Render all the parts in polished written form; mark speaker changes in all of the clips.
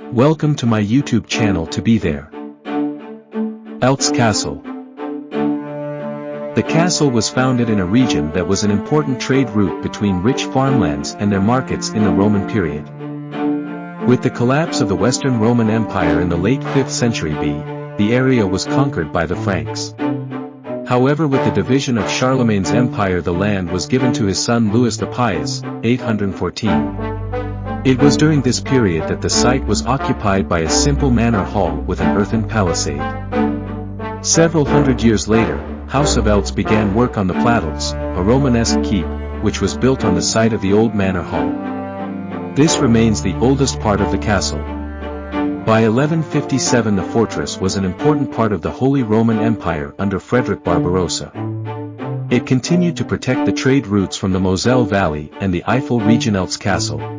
Speaker 1: Welcome to my YouTube channel to be there. Eltz Castle. The castle was founded in a region that was an important trade route between rich farmlands and their markets in the Roman period. With the collapse of the Western Roman Empire in the late 5th century BC, the area was conquered by the Franks. However, with the division of Charlemagne's empire, the land was given to his son Louis the Pious, 814. It was during this period that the site was occupied by a simple manor hall with an earthen palisade. Several hundred years later, House of Eltz began work on the Platels, a Romanesque keep, which was built on the site of the old manor hall. This remains the oldest part of the castle. By 1157 the fortress was an important part of the Holy Roman Empire under Frederick Barbarossa. It continued to protect the trade routes from the Moselle Valley and the Eifel region. Eltz Castle.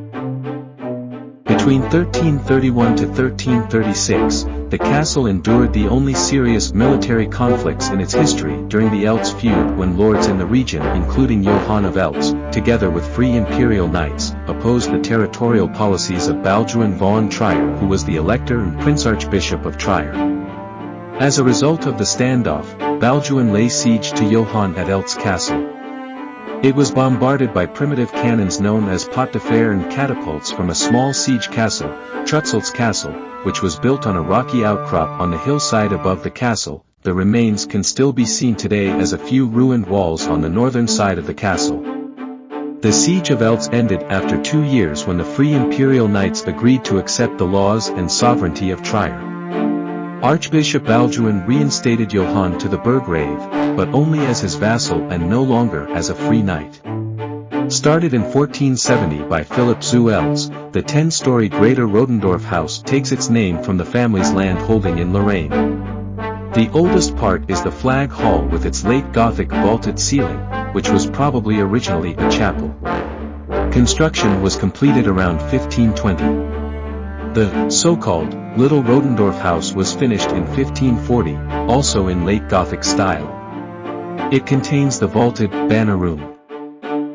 Speaker 1: Between 1331 to 1336, the castle endured the only serious military conflicts in its history during the Eltz feud, when lords in the region, including Johann of Eltz, together with free imperial knights, opposed the territorial policies of Balduin von Trier, who was the elector and Prince Archbishop of Trier. As a result of the standoff, Balduin lay siege to Johann at Eltz Castle. It was bombarded by primitive cannons known as pot de fer and catapults from a small siege castle, Eltz Castle, which was built on a rocky outcrop on the hillside above the castle. The remains can still be seen today as a few ruined walls on the northern side of the castle. The siege of Eltz ended after 2 years when the Free Imperial Knights agreed to accept the laws and sovereignty of Trier. Archbishop Balduin reinstated Johann to the Burgrave, but only as his vassal and no longer as a free knight. Started in 1470 by Philip zu Eltz, the 10-story Greater Rodendorf house takes its name from the family's land holding in Lorraine. The oldest part is the Flag Hall with its late Gothic vaulted ceiling, which was probably originally a chapel. Construction was completed around 1520. The so-called Little Rodendorf house was finished in 1540, also in late Gothic style. It contains the vaulted banner room.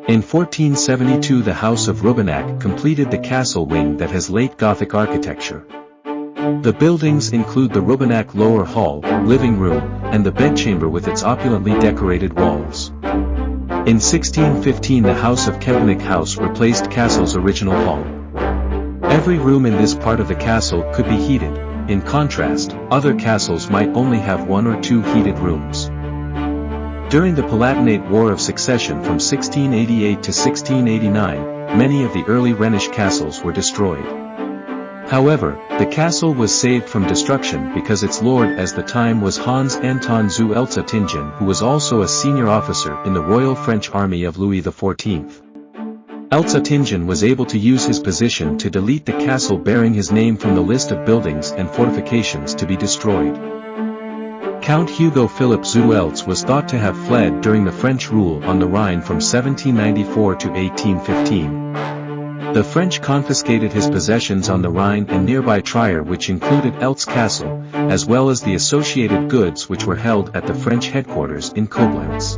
Speaker 1: In 1472 the House of Rubinack completed the castle wing that has late Gothic architecture. The buildings include the Rubinack Lower Hall, living room, and the bedchamber with its opulently decorated walls. In 1615 the House of Kempenich House replaced castle's original hall. Every room in this part of the castle could be heated. In contrast, other castles might only have 1 or 2 heated rooms. During the Palatinate War of Succession from 1688 to 1689, many of the early Rhenish castles were destroyed. However, the castle was saved from destruction because its lord at the time was Hans Anton zu Eltz-Ottingen, who was also a senior officer in the Royal French Army of Louis XIV. Eltz-Ottingen was able to use his position to delete the castle bearing his name from the list of buildings and fortifications to be destroyed. Count Hugo Philipp zu Eltz was thought to have fled during the French rule on the Rhine from 1794 to 1815. The French confiscated his possessions on the Rhine and nearby Trier, which included Eltz Castle, as well as the associated goods which were held at the French headquarters in Koblenz.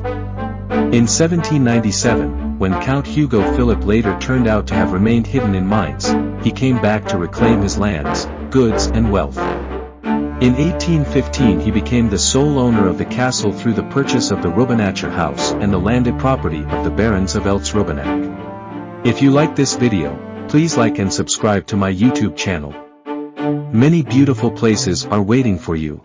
Speaker 1: In 1797, when Count Hugo Philipp later turned out to have remained hidden in Mainz, he came back to reclaim his lands, goods and wealth. In 1815 he became the sole owner of the castle through the purchase of the Rubinacher house and the landed property of the Barons of Eltz-Rubinack. If you like this video, please like and subscribe to my YouTube channel. Many beautiful places are waiting for you.